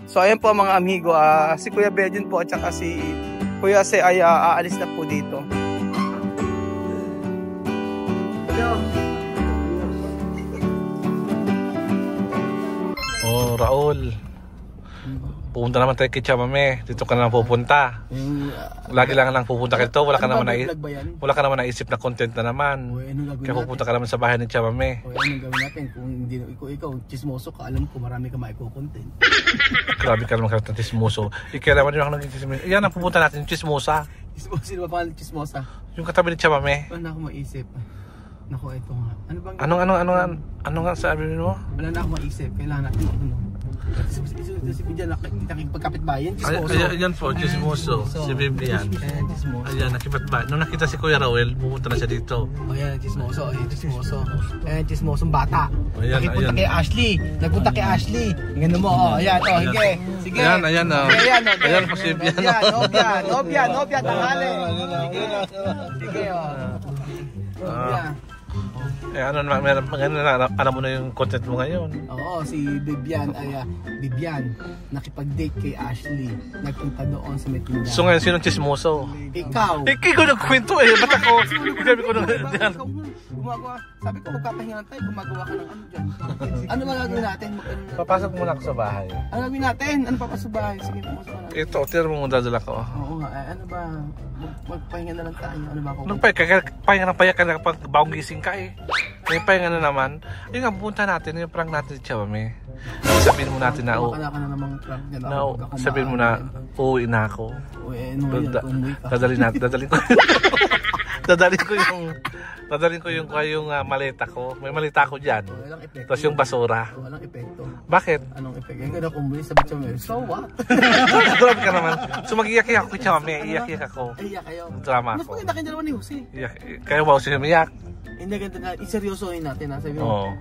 So ayan po mga amigo, si Kuya Bedin po at saka si Kuya Se ay aalis na po dito. Oh, Raul. Pupunta naman tayo kay Chamame. Dito ka na pupunta. Lagi lang pupunta ka dito. Wala ka naman naisip na content na naman. Kaya pupunta ka naman sa bahay ni Chamame. Anong gawin natin? Kung hindi ikaw chismoso ka, alam ko marami ka maiko-content. Grabe ka naman ng chismoso. Ikailangan din ako naging chismoso. Yan ang pupunta natin, yung chismosa. Sino ba pangalan chismosa? Yung katabi ni Chamame. Wala na ako maisip. Naku, ito nga. Ano nga sabi mo? Wala na ako maisip. Kailangan natin si Bibian nakipagkapit-bayan, chismoso. Ayan po, chismoso. Si Bibian. Ayan, nakipagkapit-bayan. Nung nakita si Kuya Raul, pupunta na siya dito. Ayan, chismoso. Ayan, chismosong bata. Ayan, nakipunta kay Ashley. Nagpunta kay Ashley. Gano mo, ayan, hige. Sige. Ayan, ayan po si Bibian. Nobya, tanghali. Sige, Nobya. Alam mo na yung content mo ngayon. Oo, si Bibian nakipag-date kay Ashley. Nagpunta doon sa may tindahan. So ngayon, sinong chismoso? Ikaw. Ikaw nagkwento ba't ako? Sabi ko sabi ko magpapahinga tayo, gumagawa ka ng ano dyan. Ano ba gagawin natin? Papasok muna ako sa bahay. Ano gagawin natin? Ano papasok sa bahay? Sige, pumasok ka na. Ito, tira mo dadala ko. Oo nga, ano ba? Magpahinga na lang tayo. Ano ba ako? Pahinga ng payak ka na kapag bagong gising ka eh. May pahinga na naman. Yung nga, pupunta natin, yung prank natin si Chamame. Sabihin mo natin na Wala ka na namang prank niya na ako. Sabihin mo na, uuwi na ako. Dadalhin ko yung maleta ko. May maleta ko dyan. Tapos yung basura. Walang epekto. Bakit? Anong epekto? Yung ganda kumuwi sa Chamame. So what? Grabe ka naman. So mag-iyak-iyak ako kay Chamame. Iyak-iyak ako. Iyak kayo. Drama ako. Mas maganda kayo dalawa ni Jose. Kaya ba Jose umiyak? Hindi ganda na. Iseryosohin natin. Sabi mo,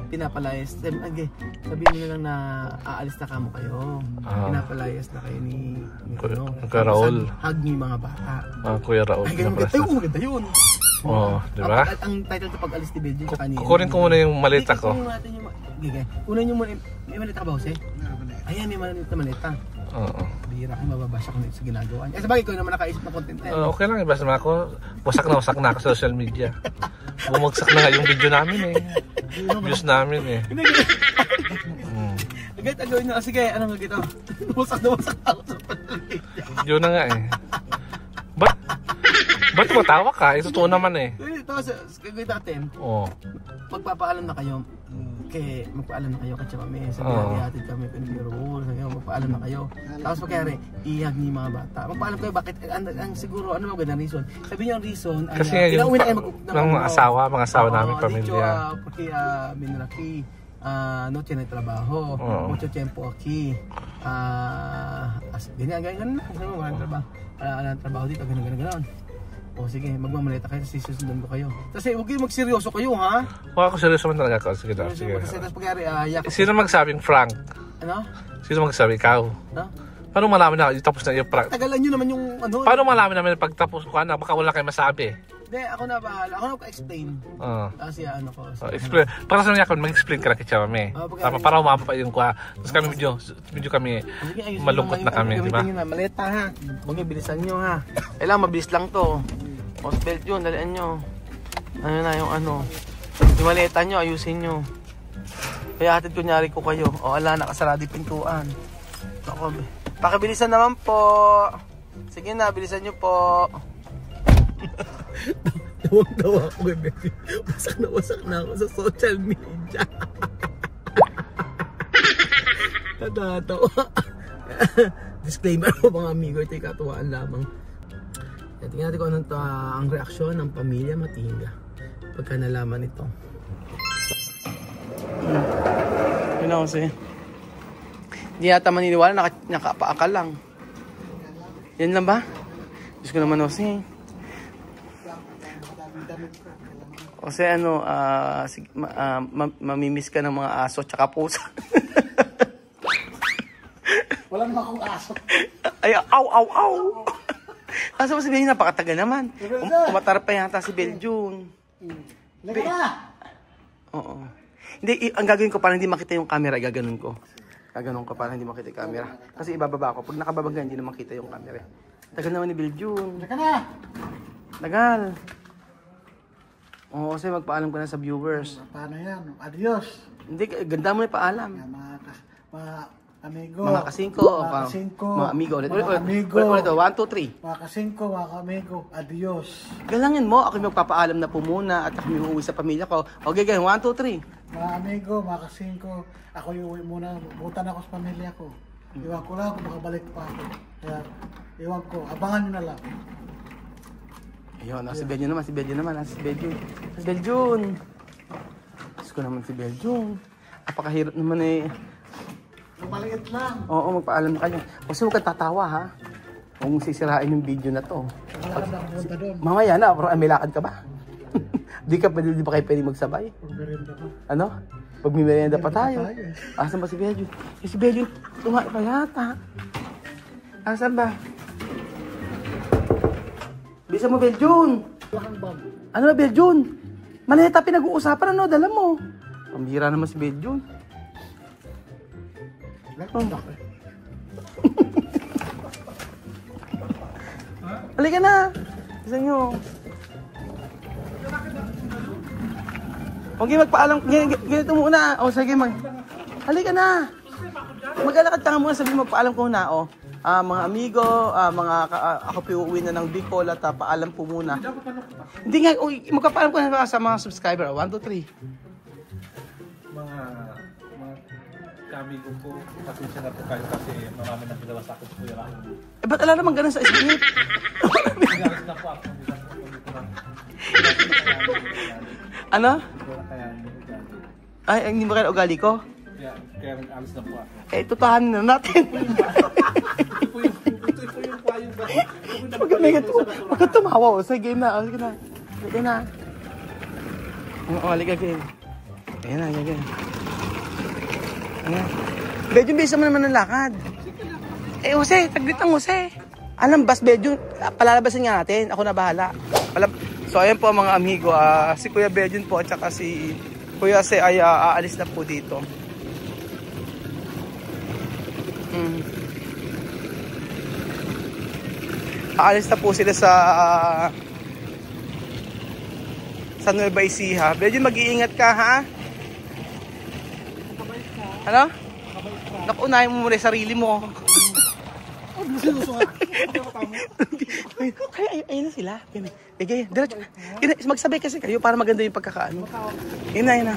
pinapalayas. Sabihin mo na lang na aalis na kamo kayo. Pinapalayas na kayo ni Kuya Raul. Hug niyo yung mga bata. Kuya Raul. Ay, maganda yun. Di ba? Ang title ito pag-alis ni Belgium sa kanina. Kukunin ko muna yung maleta ko. Kunin nyo muna. May maleta ka ba, Jose? Ayan, may maleta. Oo. Bihira ko, mababasa ko sa ginagawa. Eh, sabagay ko naman nakaisip ng content na. Okay lang, ibasa na ako. Wasak na ako sa social media. Bumagsak na nga yung video namin eh. Views namin eh. Agad, agawin nyo. Sige, anong gagito? Wasak na ako sa social media. Yun na nga eh. Ba't mo tawa ka? Ito to naman eh. Ito, gagawin natin. Oo. Magpapaalam na kayo. Magpaalam na kayo kay Chamame. Sabi hatid kami pinibiro. Magpaalam na kayo. Tapos pagkari, ihag niyo mga bata. Magpaalam kayo bakit ang siguro ano magandang reason. Sabi niyo ang reason ay kasi yung mga asawa namin, pamilya. Porque minraki noche na trabaho. Mucho tiempo aquí. Ganyan. Sabi mo walang trabaho. Walang trabaho dito, ganun. O sige, magmamaleta kayo, susundan ko kayo. Kasi huwag kayo magseryoso kayo, ha? Huwag ako seryoso man talaga ako. Sige. Tapos pagkari, sino magsabing Frank? Ano? Sino magsabi? Ikaw? No? Paano malaman na tapos na yung prank? Tagalan nyo naman yung ano. Paano malaman namin pag tapos ko na baka wala kayo masabi? Hindi, ako na bahala. Ako na explain. Kasi ano ko. Explain. Para sa mga mag-explain ka na kay Chamame. Para umapa pa yung kuha. Tapos kami medyo kami malungkot na kami, di ba? Maleta ha. Huwag niyo bilisan nyo ha. Kailangan mabilis lang to. Hospital yun, dalian nyo. Ano na yung ano. Yung maleta nyo, ayusin nyo. Kaya hatid kunyari ko kayo. O ala, nakasarado yung pintuan. Ako, pakibilisan naman po. Sige na, bilisan nyo po. Tawag-tawa ako kay Betty. Wasak na ako sa social media. Natatawa. Disclaimer po mga amigo, ito'y katuwaan lamang. Tingnan natin kung anong ang reaksyon ng pamilya Matinga pagka nalaman ito. Yun ako kasi. Hindi yata maniniwala, nakapaakal lang. Yan lang ba? Diyos ko naman kasi. Kasi ano, mamimiss ka ng mga aso tsaka pusa. Walang makong aso. Ay, aw. Kasi mo sabihin, napakataga naman. Umatar pa yata si Belgium. Lega na! Oo. Hindi, ang gagawin ko para hindi makita yung camera, gaganon ko. Gaganon ka para hindi makita yung camera. Kasi ibababa ko. Pag nakababag ka, hindi na makita yung camera. Tagal naman ni Biljun. Teka na! Tagal. Oo, kasi magpaalam ka na sa viewers. Paano yan? Adios! Hindi, ganda mo na paalam. Mga amigo. Mga kasingko. Mga kasingko. Mga amigo. Ulit, Mga amigo. Ulit, 1, 2, 3. Mga kasingko, mga amigo. Adios! Galangin mo, ako magpapaalam na po muna at ako may uuwi sa pamilya ko. Okay, ganyan, 1, 2, 3. Mga amigo, mga kasingko. Ako yung uwi muna. Butan ako sa pamilya ko. Iwan ko lang kung makabalik pa ako. Kaya, iwan ko. Abangan nyo na lang. Ayun, si Beljun naman, si Beljun naman, si Beljun. Si Beljun. Gusto ko naman si Beljun. Napakahirap naman eh. Maliit lang. Oo, magpaalam na kayo. Kasi huwag kang tatawa ha. Kung sisirain yung video na to. Wala ka na pumunta doon. Mamaya na, pero may lakad ka ba? Di ba kayo pwede magsabay? Pagmerienda pa. Ano? Pag may merienda pa tayo. Tayo eh. Asan ba si Beljun? Si Beljun, tumae pa yata. Asan ba? Bisa mo, Beljun. Wala kang bag. Ano ba, Beljun? Maleta pinag-uusapan, ano? Dala mo. Pambira naman si Beljun. Wala kang bag eh. Halika na. Isa nyo. Okay, magpaalam. Ganito muna. O, sige, halika na. Mag-alakad ka nga muna. Sabi magpaalam ko na, o. Mga amigo, ako piuwi na ng Bicol at paalam po muna. Hindi nga, magpapaalam ko na sa mga subscriber. 1, 2, 3. Mga kamigo po, pasensya na po kayo kasi marami nang ginawa sa akin po yung ako. Eh, ba't ala naman ganun sa isip? Nagalis na po ako. Ano? Kaya hindi ko gano'n. Ay, hindi mo kaya ugali ko? Kaya alis na po ako. Eh, tutahanin na natin. Ito po yung payo ba? Huwag kang tumawa. O, sige na. Sige na. Sige na. Oo, halika kayo. Ayan na, ayan. Ayan. Beljun, bisa mo naman ng lakad. Eh, Jose, taglit ang Jose. Alam, bas, Beljun, palalabasin nga natin. Ako na bahala. So, ayan po mga amigo. Si Kuya Beljun po at saka si Kuya Jose ay aalis na po dito. Aalis na po sila sa Nueva Ecija. Beljun, mag-iingat ka, ha? Ano? Nakuunahin mo muna yung sarili mo. Kaya ayun na sila. Gaya, diretso. Magsabay kasi kayo para maganda yung pagkakaano. Yun na.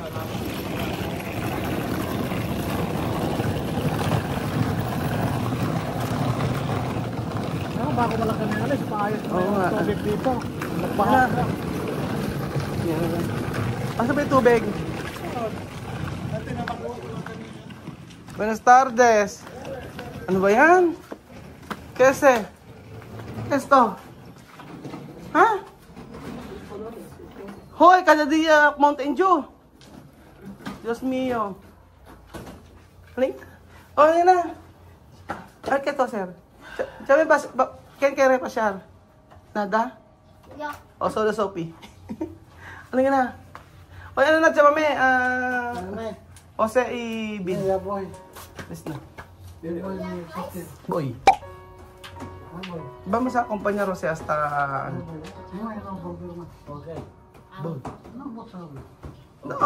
Bago wala kami alis, paayos na Oo nga. yung tubig dito. Nagbaha na. Asa ba yung tubig? Buenas tardes. Ano ba yan? Kese? Esto? Ha? Hoy, kada dia Mountain Dew. Dios mío. Halika. Oh, yan na. Ay, keto, sir. Sabi ba, ken kere pa siya? Nada? Ya. O, soda soapy. Halika na. O, ano na, mami? Jose y Bin. Yeah, boy. Yes na. Yeah, boy, may sister. Boy. Ah, boy. Vamos a acompañar Jose hasta... No, no problema. Okay. Boy. No, no sabe. No,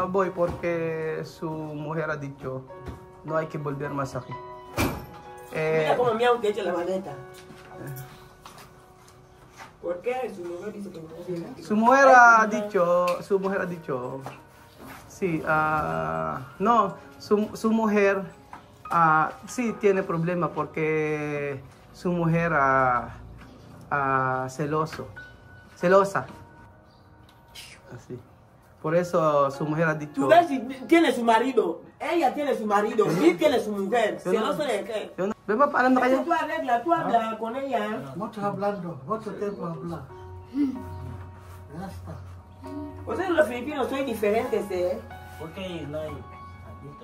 boy, porque su mujer ha dicho no hay que volver más aquí. Mira cómo miau te echa la maleta. ¿Por qué? Su mujer dice que no viene aquí. Su mujer ha dicho, sí, no, su mujer sí tiene problema porque su mujer celosa. Así. Por eso su mujer ha dicho... Tú ves si tiene su marido. Ella tiene su marido. Él tiene su mujer. ¿Celoso de qué? Ven, paalam na kayo. Tú arregla, tú habla con ella. Mucho hablando, mucho tiempo hablar. Ya está. Ustedes los filipinos son diferentes, ¿eh? ¿Por qué no hay?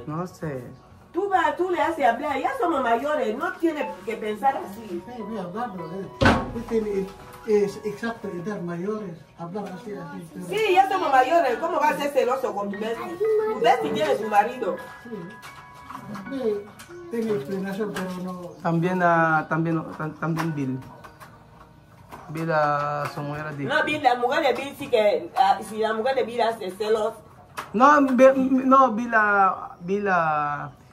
No sé. Tú le haces hablar. Ya somos mayores. No tiene que pensar así. Sí, voy hablando. Tiene exacto edad mayores. Hablar así, así. Pero, Sí, ya somos mayores. ¿Cómo vas a ser celoso con tu bestie? Tu bestie tiene su marido. sí. Hindi, tengo explanation pero no. También Bill. Bill sumuhera di. No, Bill, la mujer de Bill sí que, si la mujer de Bill hace celos. No, Bill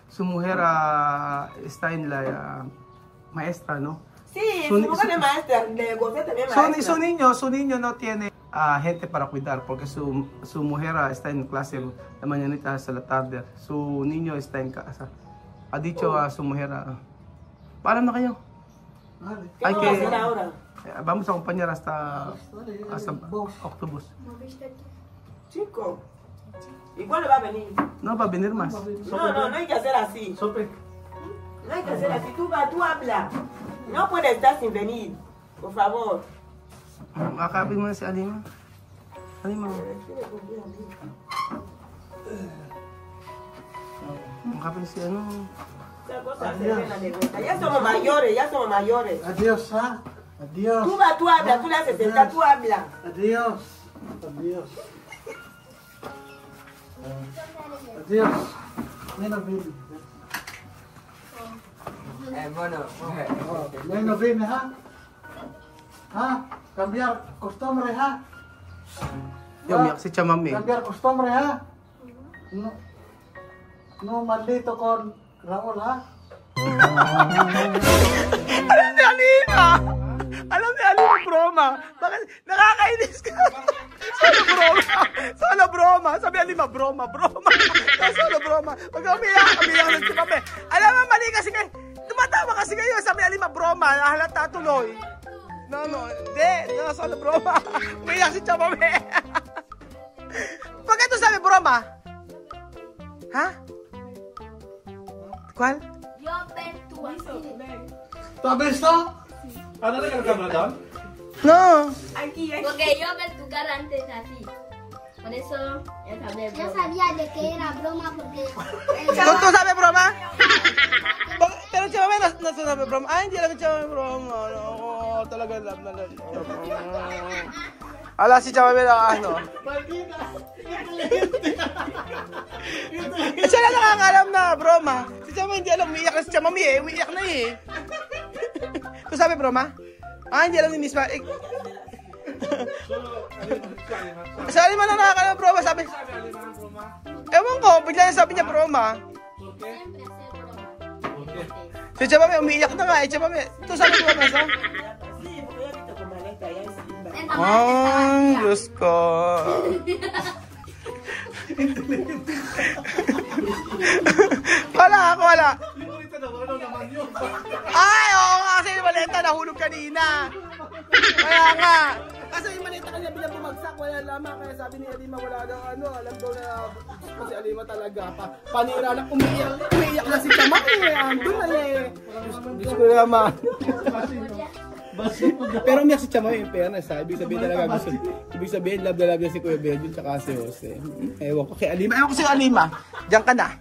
sumuhera está en la maestra, ¿no? Sí, su mujer es maestra, de José también es maestra. Su niño no tiene gente para cuidar porque su mujer está en clase de mañanita hasta la tarde. Su niño está en casa. Ha dicho a su mujer, paalam na kayo. Vale. ¿Qué vamos a hacer ahora? Vamos a acompañar hasta autobús. Chico, ¿y cuándo va a venir? No va a venir más. No hay que hacer así. Sope. No hay que hacer así. Tú habla. No puedes estar sin venir. Por favor. Akapin mo na si Alima. Alima. Akapin si ano. Esa cosa se ve en la negrita. Ya somos mayores. Adiós, ¿ah? Adiós. Tú habla, tú le haces sentar, tú habla. Adiós. Adiós. Adiós. Menos vine. Menos vine, ¿ah? ¿Ah? Cambiar costumbre, ¿ah? Umiyak si Chamami. Cambiar costumbre, ¿ah? No maldito con Raúl, ¿ah? Alam ni Alima broma. Bakit nakakainis ka? Solo broma. Sabi Alima broma. Solo broma. Pag umiyak na si Pape. Alam mo mali kasi kayo. Tumatawa kasi kayo. Sabi Alima broma. Halata tuloy. No, hindi. No, solo broma. Umiyak si Chamame. Bakit ito sabi broma? Ha? ¿Cuál? Yo ven tú así. ¿Tú has visto? Ano na kamera doon? No. Porque yo ven tu cara antes así. Por eso ya sabía. Yo sabía de que era broma porque... ¿Tú sabes broma? Pero Chamame no sabe broma. Ay, hindi alam Chamame broma. No, talaga alam na lang. Ala si Chamame na ano. Siya na nakakalam na broma. Si Chamame hindi alam, umiiyak na si Chamame eh. Umiiyak na eh. Ito sabi broma? Ah, hindi alam ni Miss Ma. Sa Alima na nakakalam broma, sabi. Ewan ko, bigla na sabi niya broma. Si Chamame umiiyak na nga eh. Chamame, ito sabi broma sa? Ay, Diyos ko. Wala. Ay, oo nga kasi yung maleta nahulog kanina. Kaya nga. Kasi yung maleta kanya bilang bumagsak, wala lamang. Kaya sabi ni Alima wala daw ano. Alam daw na kasi Alima talaga. Panira na umiiyak na si Tamak eh. Andun na eh. Diyos ko naman. Pero umiyak si Chamay yung pera sa ibig sabihin talaga gusto. Ibig sabihin love na si Kuya Benjo tsaka si Jose. Ewan ko kay Alima. Diyan ka na.